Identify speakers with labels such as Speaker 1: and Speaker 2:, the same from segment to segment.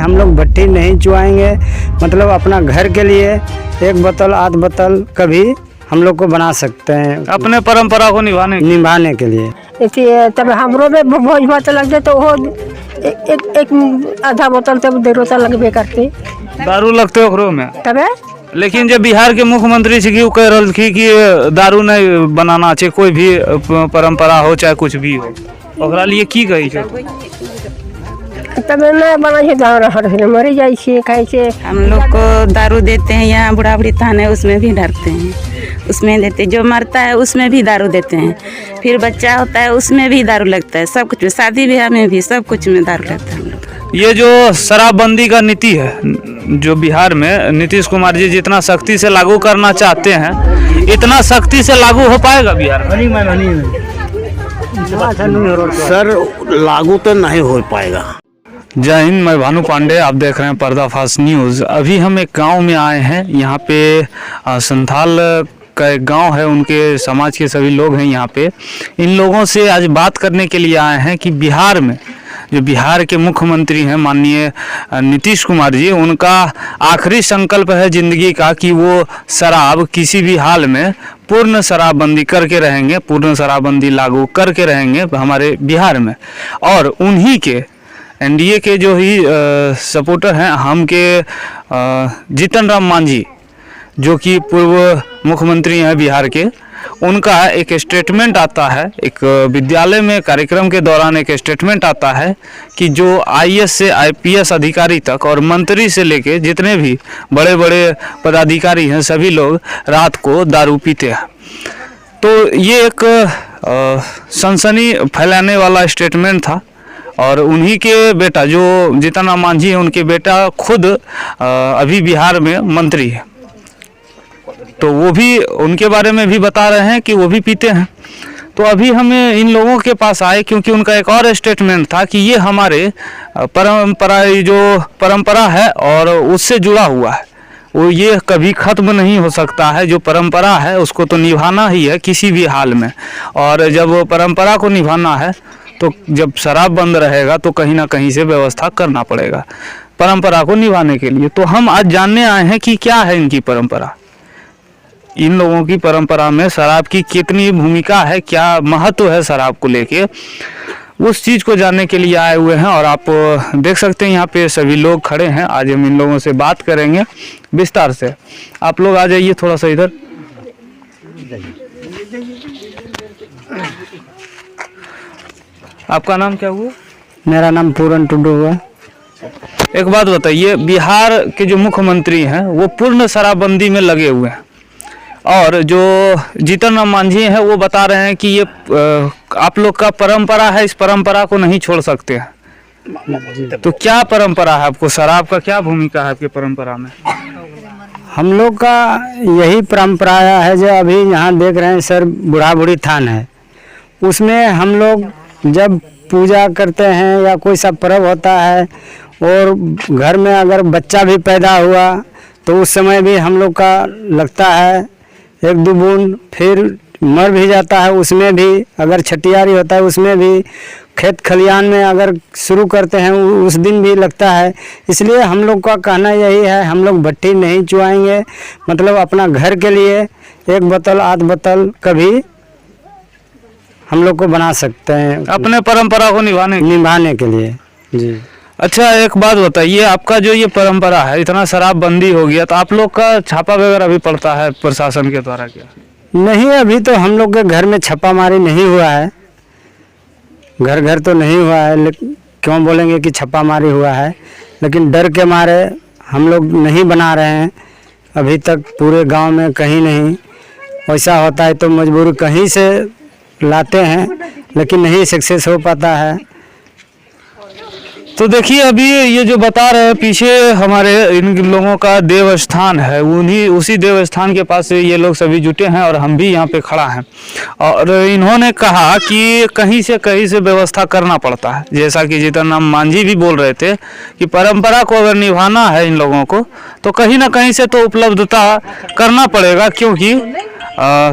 Speaker 1: हम लोग भट्टी नहीं चुआएंगे। मतलब अपना घर के लिए एक बोतल आध बोतल कभी हम लोग को बना सकते हैं,
Speaker 2: अपने परंपरा को
Speaker 1: निभाने के लिए।
Speaker 3: इसलिए तब हमरो में भोज भात लग जाए तो वो एक आधा बोतल तब देर तो लगबे करते
Speaker 2: दारू लगते ओकरो में।
Speaker 3: तबे
Speaker 2: लेकिन जब बिहार के मुख्यमंत्री छी वो कह रही थी कि दारू नहीं बनाना चाहिए, कोई भी परंपरा हो चाहे कुछ भी हो, ओकरा लिए की कही छै?
Speaker 3: तब नहीं बना है दारू मरी जाए खाए से।
Speaker 4: हम लोग को दारू देते हैं, यहाँ बुढ़ा बुढ़ी थान है उसमें भी डरते हैं, उसमें देते, जो मरता है उसमें भी दारू देते हैं, फिर बच्चा होता है उसमें भी दारू लगता है, सब कुछ शादी ब्याह में भी सब कुछ में दारू लगता है हम लोग।
Speaker 2: ये जो शराबबंदी का नीति है जो बिहार में नीतीश कुमार जी जितना सख्ती से लागू करना चाहते हैं, इतना सख्ती से लागू हो पाएगा बिहार में?
Speaker 5: सर लागू तो नहीं हो पाएगा।
Speaker 2: जय हिंद, मैं भानु पांडे, आप देख रहे हैं पर्दाफाश न्यूज़। अभी हम एक गांव में आए हैं। यहाँ पे संथाल का एक गांव है, उनके समाज के सभी लोग हैं यहाँ पे। इन लोगों से आज बात करने के लिए आए हैं कि बिहार में जो बिहार के मुख्यमंत्री हैं माननीय नीतीश कुमार जी, उनका आखिरी संकल्प है ज़िंदगी का कि वो शराब किसी भी हाल में पूर्ण शराबबंदी करके रहेंगे, पूर्ण शराबबंदी लागू करके रहेंगे हमारे बिहार में। और उन्हीं के एनडीए के जो ही सपोर्टर हैं हम के जीतन राम मांझी, जो कि पूर्व मुख्यमंत्री हैं बिहार के, उनका एक स्टेटमेंट आता है, एक विद्यालय में कार्यक्रम के दौरान एक स्टेटमेंट आता है कि जो आईएएस से आईपीएस अधिकारी तक और मंत्री से लेके जितने भी बड़े बड़े पदाधिकारी हैं सभी लोग रात को दारू पीते हैं। तो ये एक सनसनी फैलाने वाला स्टेटमेंट था। और उन्हीं के बेटा जो जीतन राम मांझी है, उनके बेटा खुद अभी बिहार में मंत्री है, तो वो भी उनके बारे में भी बता रहे हैं कि वो भी पीते हैं। तो अभी हमें इन लोगों के पास आए क्योंकि उनका एक और स्टेटमेंट था कि ये हमारे परंपरा है और उससे जुड़ा हुआ है, वो ये कभी ख़त्म नहीं हो सकता है। जो परंपरा है उसको तो निभाना ही है किसी भी हाल में, और जब परंपरा को निभाना है तो जब शराब बंद रहेगा तो कहीं ना कहीं से व्यवस्था करना पड़ेगा परंपरा को निभाने के लिए। तो हम आज जानने आए हैं कि क्या है इनकी परंपरा, इन लोगों की परंपरा में शराब की कितनी भूमिका है, क्या महत्व है शराब को लेके, उस चीज़ को जानने के लिए आए हुए हैं। और आप देख सकते हैं यहाँ पे सभी लोग खड़े हैं। आज हम इन लोगों से बात करेंगे विस्तार से। आप लोग आ जाइए थोड़ा सा इधर। आपका नाम क्या हुआ?
Speaker 1: मेरा नाम पूरन टुडू हुआ।
Speaker 2: एक बात बताइए, बिहार के जो मुख्यमंत्री हैं वो पूर्ण शराबबंदी में लगे हुए हैं, और जो जीतन राम मांझी हैं वो बता रहे हैं कि ये आप लोग का परंपरा है, इस परंपरा को नहीं छोड़ सकते हैं। तो क्या परंपरा है आपको, शराब का क्या भूमिका है आपकी परंपरा में?
Speaker 1: हम लोग का यही परंपरा है जो अभी यहाँ देख रहे हैं सर, बुढ़ा बुढ़ी थान है, उसमें हम लोग जब पूजा करते हैं या कोई सा पर्व होता है और घर में अगर बच्चा भी पैदा हुआ तो उस समय भी हम लोग का लगता है एक दो बूंद, फिर मर भी जाता है उसमें भी, अगर छठियारी होता है उसमें भी, खेत खलियान में अगर शुरू करते हैं उस दिन भी लगता है। इसलिए हम लोग का कहना यही है, हम लोग भट्टी नहीं चुआएंगे। मतलब अपना घर के लिए एक बोतल आध बोतल कभी हम लोग को बना सकते हैं,
Speaker 2: अपने परंपरा को निभाने
Speaker 1: के लिए जी।
Speaker 2: अच्छा, एक बात बताइए, आपका जो ये परंपरा है, इतना शराबबंदी हो गया तो आप लोग का छापा वगैरह भी पड़ता है प्रशासन के द्वारा क्या?
Speaker 1: नहीं, अभी तो हम लोग के घर में छापामारी नहीं हुआ है, घर घर तो नहीं हुआ है, लेकिन क्यों बोलेंगे कि छापामारी हुआ है, लेकिन डर के मारे हम लोग नहीं बना रहे हैं अभी तक पूरे गांव में कहीं नहीं। वैसा होता है तो मजबूरी कहीं से लाते हैं, लेकिन नहीं सक्सेस हो पाता है।
Speaker 2: तो देखिए अभी ये जो बता रहे हैं पीछे हमारे इन लोगों का देव स्थान है, उसी देव स्थान के पास ये लोग सभी जुटे हैं और हम भी यहाँ पे खड़ा हैं। और इन्होंने कहा कि कहीं से व्यवस्था करना पड़ता है, जैसा कि जीतन राम मांझी भी बोल रहे थे कि परंपरा को अगर निभाना है इन लोगों को तो कहीं ना कहीं से तो उपलब्धता करना पड़ेगा, क्योंकि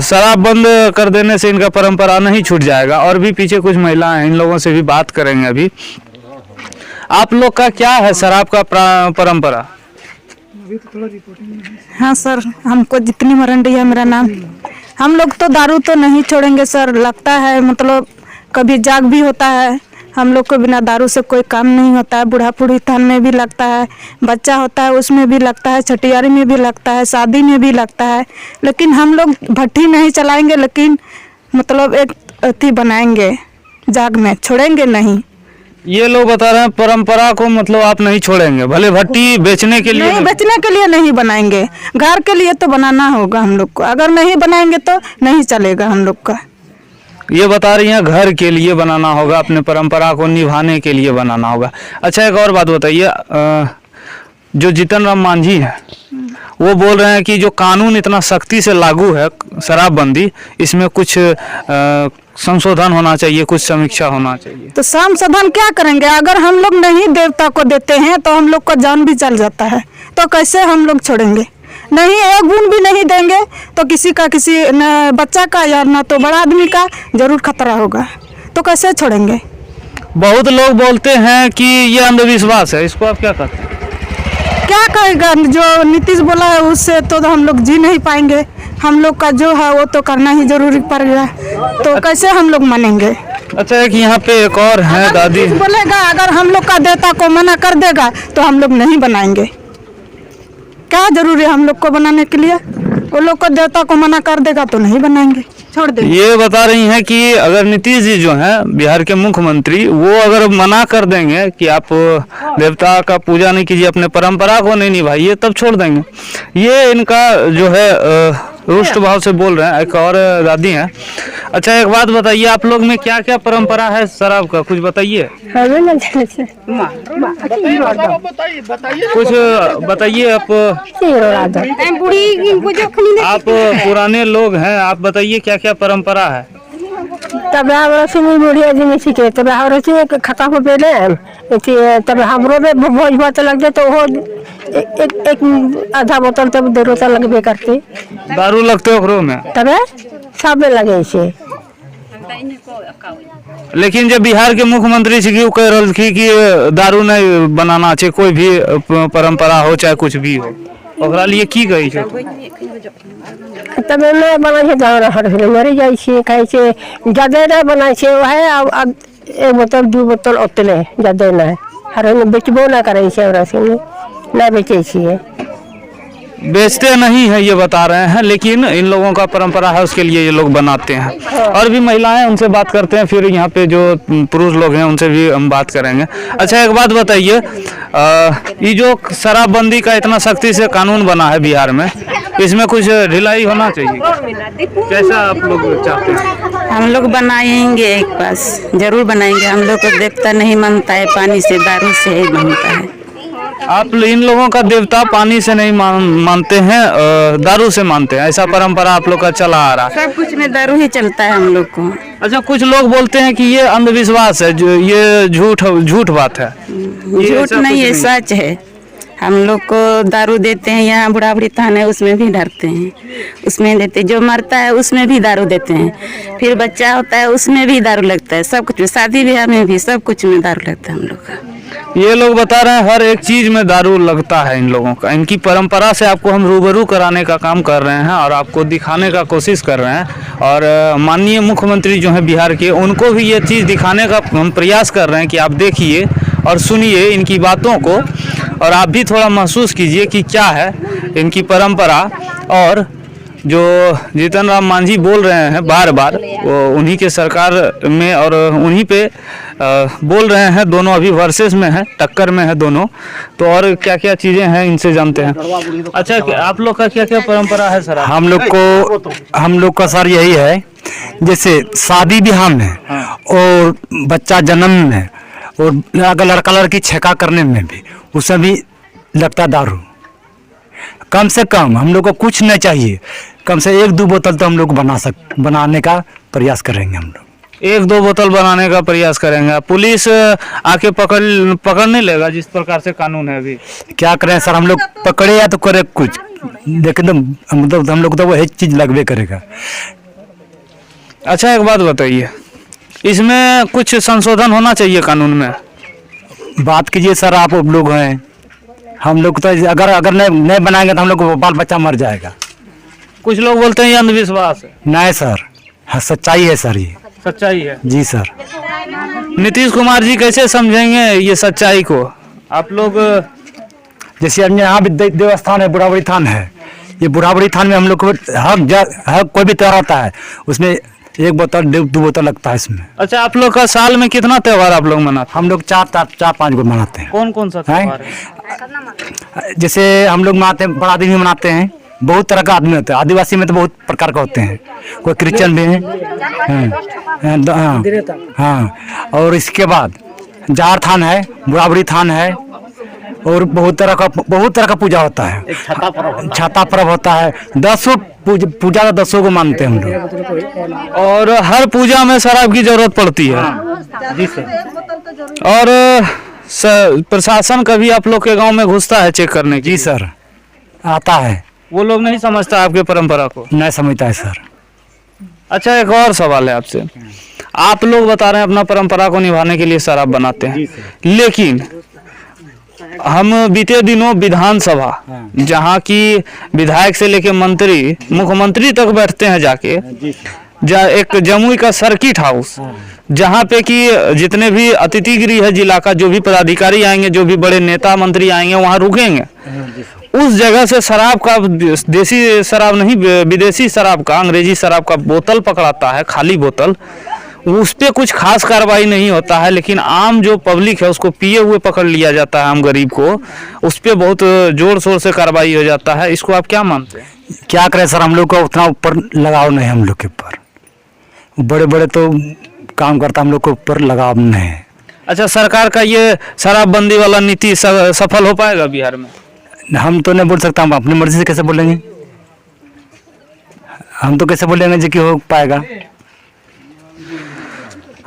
Speaker 2: शराब बंद कर देने से इनका परंपरा नहीं छूट जाएगा। और भी पीछे कुछ महिलाएं हैं, इन लोगों से भी बात करेंगे अभी। आप लोग का क्या है शराब का परंपरा?
Speaker 6: हाँ सर, हमको जितनी मरंडी है मेरा नाम, हम लोग तो दारू तो नहीं छोड़ेंगे सर। लगता है मतलब कभी जाग भी होता है, हम लोग को बिना दारू से कोई काम नहीं होता है। बूढ़ा बूढ़ी थान में भी लगता है, बच्चा होता है उसमें भी लगता है, छठियारी में भी लगता है, शादी में भी लगता है। लेकिन हम लोग भट्टी नहीं चलाएंगे, लेकिन मतलब एक अथी बनाएंगे, जाग में छोड़ेंगे नहीं।
Speaker 2: ये लोग बता रहे हैं परंपरा को मतलब आप नहीं छोड़ेंगे, भले भट्टी बेचने के लिए
Speaker 6: नहीं, बेचने के लिए नहीं बनाएंगे, घर के लिए तो बनाना होगा हम लोग को। अगर नहीं बनाएंगे तो नहीं चलेगा हम लोग का।
Speaker 2: ये बता रही हैं घर के लिए बनाना होगा, अपने परंपरा को निभाने के लिए बनाना होगा। अच्छा, एक और बात बताइए, जो जीतन राम मांझी हैं वो बोल रहे हैं कि जो कानून इतना सख्ती से लागू है शराबबंदी, इसमें कुछ संशोधन होना चाहिए, कुछ समीक्षा होना चाहिए।
Speaker 6: तो संशोधन क्या करेंगे? अगर हम लोग नहीं देवता को देते हैं तो हम लोग का जान भी चल जाता है, तो कैसे हम लोग छोड़ेंगे? नहीं, एक बूंद भी नहीं देंगे तो किसी का, किसी न बच्चा का या ना तो बड़ा आदमी का जरूर खतरा होगा, तो कैसे छोड़ेंगे?
Speaker 2: बहुत लोग बोलते हैं कि ये अंधविश्वास है, इसको आप क्या कहते हैं?
Speaker 6: क्या कहेगा? जो नीतीश बोला है उससे तो हम लोग जी नहीं पाएंगे। हम लोग का जो है वो तो करना ही जरूरी पड़ गया, तो कैसे हम लोग मानेंगे?
Speaker 2: अच्छा, एक यहाँ पे एक और है दादी
Speaker 6: बोलेगा, अगर हम लोग का देवता को मना कर देगा तो हम लोग नहीं बनाएंगे। क्या जरूरी है हम लोग को बनाने के लिए? वो लोग को देवता को मना कर देगा तो नहीं बनाएंगे, छोड़ देंगे।
Speaker 2: ये बता रही हैं कि अगर नीतीश जी जो हैं बिहार के मुख्यमंत्री, वो अगर मना कर देंगे कि आप देवता का पूजा नहीं कीजिए, अपने परंपरा को नहीं निभाइए, तब छोड़ देंगे। ये इनका जो है रुष्ट भाव से बोल रहे हैं। एक और दादी हैं। अच्छा, एक बात बताइए, आप लोग में क्या क्या परंपरा है शराब का, कुछ बताइए। कुछ बताइए आप पुराने लोग हैं, आप बताइए क्या क्या परंपरा है।
Speaker 3: तब बुढ़िया जी में सीखे, तब खता हो पेले, तब हमरो में भोज भात लग जाए तो वो एक आधा बोतल तब देरो सा लगबे करते,
Speaker 2: दारू लगते ओकरो में,
Speaker 3: तब सब में लगे से।
Speaker 2: लेकिन जब बिहार के मुख्यमंत्री जी की कह रही थी कि दारू नहीं बनाना चाहिए, कोई भी परंपरा हो चाहे कुछ भी हो, ओकरा लिए की कही छै?
Speaker 3: तब नहीं बना है, दारू हर मरी जाए छे, खाए छे, ज्यादा नहीं बनाए छे, वह अब एक बोतल दो बोतल उतने ज्यादा नहीं, हर बेचबो ना करे छे, और नहीं बेचे छे।
Speaker 2: बेचते नहीं है ये बता रहे हैं, लेकिन इन लोगों का परंपरा है, उसके लिए ये लोग बनाते हैं। और भी महिलाएं, उनसे बात करते हैं, फिर यहाँ पे जो पुरुष लोग हैं उनसे भी हम बात करेंगे। अच्छा, एक बात बताइए, ये जो शराबबंदी का इतना सख्ती से कानून बना है बिहार में, इसमें कुछ ढिलाई होना चाहिए, कैसा आप लोग चाहते हैं?
Speaker 4: हम लोग बनाएंगे, एक पास जरूर बनाएंगे। हम लोग को देवता नहीं मानता है, पानी से दारू से ही मानता है।
Speaker 2: आप इन लोगों का देवता पानी से नहीं मानते हैं, दारू से मानते हैं, ऐसा परंपरा आप लोग का चला आ रहा है?
Speaker 4: सब कुछ में दारू ही चलता है हम लोग को।
Speaker 2: अच्छा, कुछ लोग बोलते हैं कि ये अंधविश्वास है, जो ये झूठ बात है।
Speaker 4: झूठ नहीं है, सच है। हम लोग को दारू देते हैं, यहाँ बूढ़ा बूढ़ी थान है उसमें भी डरते हैं, उसमें देते, जो मरता है उसमें भी दारू देते हैं, फिर बच्चा होता है उसमें भी दारू लगता है, सब कुछ, शादी ब्याह में भी सब कुछ में दारू लगता है हम लोग का।
Speaker 2: ये लोग बता रहे हैं हर एक चीज में दारू लगता है इन लोगों का। इनकी परंपरा से आपको हम रूबरू कराने का काम कर रहे हैं और आपको दिखाने का कोशिश कर रहे हैं। और माननीय मुख्यमंत्री जो हैं बिहार के, उनको भी ये चीज़ दिखाने का हम प्रयास कर रहे हैं कि आप देखिए और सुनिए इनकी बातों को, और आप भी थोड़ा महसूस कीजिए कि क्या है इनकी परंपरा। और जो जीतन राम मांझी बोल रहे हैं बार बार, वो उन्हीं के सरकार में और उन्हीं पे बोल रहे हैं, दोनों अभी वर्सेस में है, टक्कर में है दोनों। तो और क्या क्या चीज़ें हैं इनसे जानते हैं। अच्छा, आप लोग का क्या क्या परंपरा है सर?
Speaker 1: हम लोग का सर यही है, जैसे शादी ब्याह में और बच्चा जन्म में और अगर लड़का लड़की छेका करने में भी, उसमें भी लगता दारू। कम से कम हम लोग को कुछ नहीं चाहिए, कम से 1-2 बोतल तो हम लोग बनाने का प्रयास करेंगे। हम लोग
Speaker 2: 1-2 बोतल बनाने का प्रयास करेंगे। पुलिस आके पकड़ नहीं लेगा जिस प्रकार से कानून है अभी?
Speaker 1: क्या करें सर, हम लोग पकड़े या तो करे कुछ, लेकिन मतलब हम लोग तो वही चीज़ लगवे करेगा।
Speaker 2: अच्छा, एक बात बताइए, इसमें कुछ संशोधन होना चाहिए कानून में?
Speaker 1: बात कीजिए सर, आप लोग हैं, हम लोग तो अगर अगर नहीं बनाएंगे तो हम लोग को बाल बच्चा मर जाएगा।
Speaker 2: कुछ लोग बोलते हैं ये अंधविश्वास है।
Speaker 1: नहीं सर, हाँ, सच्चाई है सर, ये
Speaker 2: सच्चाई है।
Speaker 1: जी सर।
Speaker 2: नीतीश कुमार जी कैसे समझेंगे ये सच्चाई को? आप लोग
Speaker 1: जैसे अन्य यहाँ भी देवस्थान है, बुढ़ाबड़ी थान है, ये बुढ़ाबड़ी थान में हम लोग को हर कोई भी त्योहार होता है उसमें 1 बोतल 2 बोतल लगता है इसमें।
Speaker 2: अच्छा, आप लोग का साल में कितना त्योहार आप लोग मनाते हैं?
Speaker 1: हम लोग 4-5 को मनाते हैं।
Speaker 2: कौन कौन सा त्योहार है?
Speaker 1: जैसे हम लोग मनाते हैं, बड़ा दिन भी मनाते हैं, बहुत तरह का आदमी होता है, आदिवासी में तो बहुत प्रकार का होते हैं, कोई क्रिश्चियन भी है। हाँ, और इसके बाद जार थान है, बुढ़ाबड़ी थान है, और बहुत तरह का पूजा होता है। छाता पर्व होता है, 10 पूजा का 10 को मानते हैं हम लोग।
Speaker 2: और हर पूजा में शराब की जरूरत पड़ती है।
Speaker 1: जी सर।
Speaker 2: और प्रशासन कभी आप लोग के गांव में घुसता है चेक करने की?
Speaker 1: जी सर, आता है।
Speaker 2: वो लोग नहीं समझता आपके परंपरा को?
Speaker 1: नहीं समझता है सर।
Speaker 2: अच्छा, एक और सवाल है आपसे। आप लोग बता रहे हैं अपना परंपरा को निभाने के लिए शराब बनाते हैं, लेकिन हम बीते दिनों विधानसभा, जहाँ की विधायक से लेके मंत्री, मुख्यमंत्री तक बैठते हैं जाके, एक जमुई का सर्किट हाउस, जहाँ पे कि जितने भी अतिथि गृह है जिला का, जो भी पदाधिकारी आएंगे, जो भी बड़े नेता मंत्री आएंगे, वहाँ रुकेंगे। उस जगह से शराब का, देसी शराब नहीं, विदेशी शराब का, अंग्रेजी शराब का बोतल पकड़ाता है, खाली बोतल। उस पर कुछ खास कार्रवाई नहीं होता है, लेकिन आम जो पब्लिक है उसको पिए हुए पकड़ लिया जाता है, आम गरीब को, उस पर बहुत जोर शोर से कार्रवाई हो जाता है। इसको आप क्या मानते हैं?
Speaker 1: क्या करें सर, हम लोग को उतना ऊपर लगाव नहीं है, हम लोग के ऊपर बड़े बड़े तो काम करता, हम लोग को ऊपर लगाव नहीं है।
Speaker 2: अच्छा, सरकार का ये शराबबंदी वाला नीति सफल हो पाएगा बिहार में?
Speaker 1: हम तो नहीं बोल सकता, हम अपनी मर्जी से कैसे बोलेंगे? हम तो कैसे बोलेंगे जी कि हो पाएगा?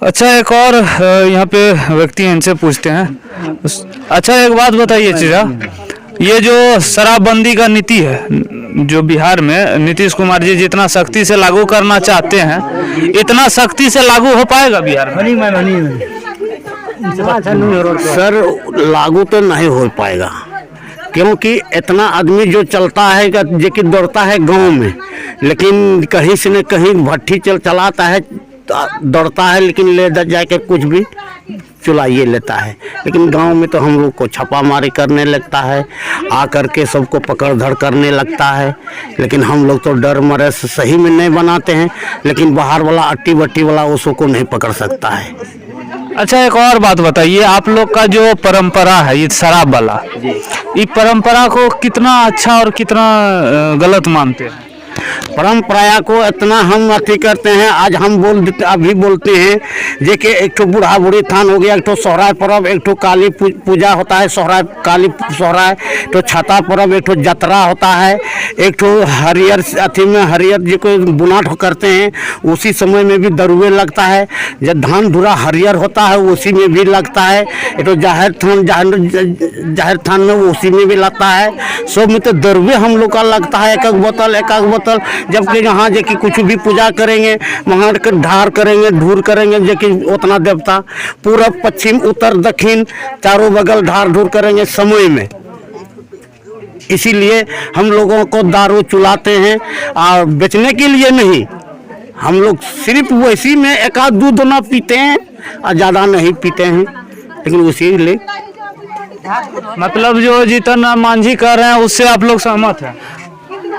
Speaker 2: अच्छा, एक और यहाँ पे व्यक्ति हैं, इनसे पूछते हैं। अच्छा, एक बात बताइए चीजा, ये जो शराबबंदी का नीति है जो बिहार में नीतीश कुमार जी जितना सख्ती से लागू करना चाहते हैं, इतना सख्ती से लागू हो पाएगा बिहार में?
Speaker 5: सर, लागू तो नहीं हो पाएगा, क्योंकि इतना आदमी जो चलता है, जो कि दौड़ता है गांव में, लेकिन कहीं से न कहीं भट्ठी चलाता है, दौड़ता है, लेकिन ले जाके कुछ भी चुलाइए लेता है। लेकिन गांव में तो हम लोग को छापामारी करने लगता है, आकर के सबको पकड़ धड़ करने लगता है। लेकिन हम लोग तो डर मरे सही में नहीं बनाते हैं, लेकिन बाहर वाला अट्टी बट्टी वाला उसको नहीं पकड़ सकता है।
Speaker 2: अच्छा, एक और बात बताइए, आप लोग का जो परंपरा है ये शराब वाला, ये परंपरा को कितना अच्छा और कितना गलत मानते हैं?
Speaker 5: परंपरा को इतना हम अति करते हैं, आज हम अभी बोलते हैं जे कि एक ठो बूढ़ा बूढ़ी थान हो गया, एक ठो सोहराय पर्व, एक ठो काली पूजा होता है, सोहराय काली सोहराय, तो छाता पर्व, एक ठो जतरा होता है, एक ठो हरियर अथी में हरियर जो कोई बुनाट करते हैं, उसी समय में भी दरुए लगता है। जब धान धुरा हरियर होता है उसी में भी लगता है। एक ठो जाहिर थान में उसी में भी लगता है। सब में तो दरुए हम लोग का लगता है, एक एक बोतल। जबकि यहाँ जे कि कुछ भी पूजा करेंगे, वहाँ ढार करेंगे, धूर करेंगे, जे कि उतना देवता, पूरब पश्चिम उत्तर दक्षिण चारों बगल ढार धूर करेंगे समय में। इसीलिए हम लोगों को दारू चुलाते हैं, और बेचने के लिए नहीं, हम लोग सिर्फ वैसी में एक आध दूध ना पीते हैं और ज़्यादा नहीं पीते हैं, लेकिन उसी लिए।
Speaker 2: मतलब जो जीतन राम मांझी कह रहे हैं उससे आप लोग सहमत हैं?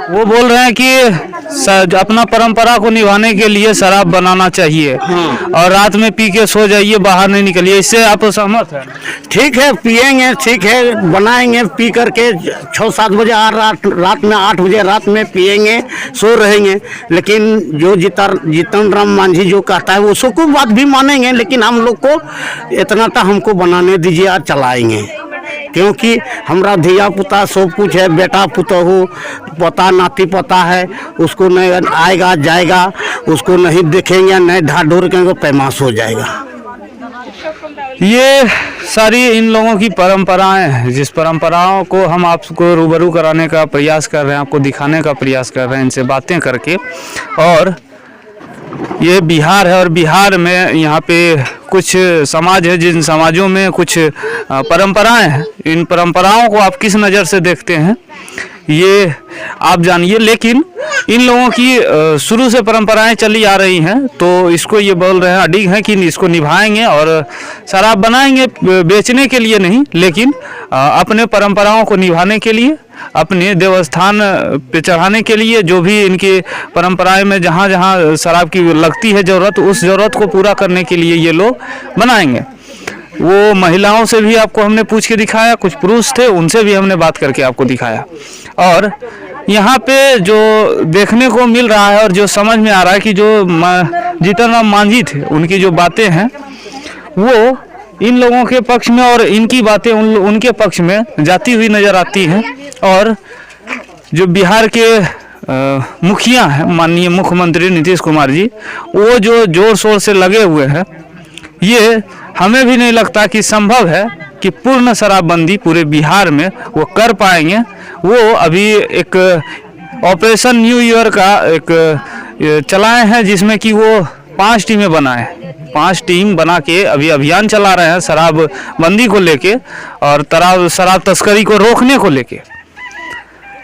Speaker 2: वो बोल रहे हैं कि अपना परंपरा को निभाने के लिए शराब बनाना चाहिए, और रात में पी के सो जाइए, बाहर नहीं निकलिए, इससे आप सहमत हैं?
Speaker 5: ठीक है, पिएंगे, ठीक है, बनाएंगे, पी करके 6-7 बजे रात में 8 बजे रात में पिएंगे, सो रहेंगे। लेकिन जो जीतन राम मांझी जो कहता है वो सबको बात भी मानेंगे, लेकिन हम लोग को इतना तो हमको बनाने दीजिए और चलाएंगे। क्योंकि हमारा धिया पुता सब कुछ है, बेटा पुतहू पोता नाती पोता है, उसको नहीं आएगा जाएगा, उसको नहीं देखेंगे, नहीं ढार ढोर करेंगे, पैमास हो जाएगा।
Speaker 2: ये सारी इन लोगों की परंपराएं हैं, जिस परंपराओं को हम आपको रूबरू कराने का प्रयास कर रहे हैं, आपको दिखाने का प्रयास कर रहे हैं इनसे बातें करके। और ये बिहार है और बिहार में यहाँ पे कुछ समाज है जिन समाजों में कुछ परंपराएं हैं। इन परंपराओं को आप किस नज़र से देखते हैं ये आप जानिए, लेकिन इन लोगों की शुरू से परंपराएं चली आ रही हैं तो इसको ये बोल रहे हैं अडिग हैं कि इसको निभाएंगे और शराब बनाएंगे बेचने के लिए नहीं, लेकिन अपने परंपराओं को निभाने के लिए, अपने देवस्थान पे चढ़ाने के लिए, जो भी इनकी परंपराएं में जहाँ जहाँ शराब की लगती है ज़रूरत, उस ज़रूरत को पूरा करने के लिए ये लोग बनाएंगे। वो महिलाओं से भी आपको हमने पूछ के दिखाया, कुछ पुरुष थे उनसे भी हमने बात करके आपको दिखाया। और यहाँ पे जो देखने को मिल रहा है और जो समझ में आ रहा है कि जो जीतन राम मांझी थे उनकी जो बातें हैं वो इन लोगों के पक्ष में और इनकी बातें उनके पक्ष में जाती हुई नज़र आती हैं। और जो बिहार के मुखिया हैं माननीय मुख्यमंत्री नीतीश कुमार जी, वो जो ज़ोर शोर से लगे हुए हैं, ये हमें भी नहीं लगता कि संभव है कि पूर्ण शराबबंदी पूरे बिहार में वो कर पाएंगे। वो अभी एक ऑपरेशन न्यू ईयर का एक चलाए हैं जिसमें कि वो 5 टीमें बनाए, 5 टीम बना के अभी अभियान चला रहे हैं शराबबंदी को लेके और शराब तस्करी को रोकने को लेके।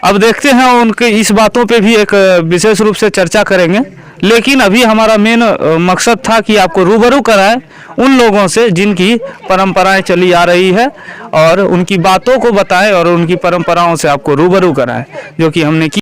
Speaker 2: अब देखते हैं उनके इस बातों पे भी एक विशेष रूप से चर्चा करेंगे, लेकिन अभी हमारा मेन मकसद था कि आपको रूबरू कराएं उन लोगों से जिनकी परंपराएं चली आ रही है और उनकी बातों को बताएं और उनकी परंपराओं से आपको रूबरू कराएं, जो कि हमने की।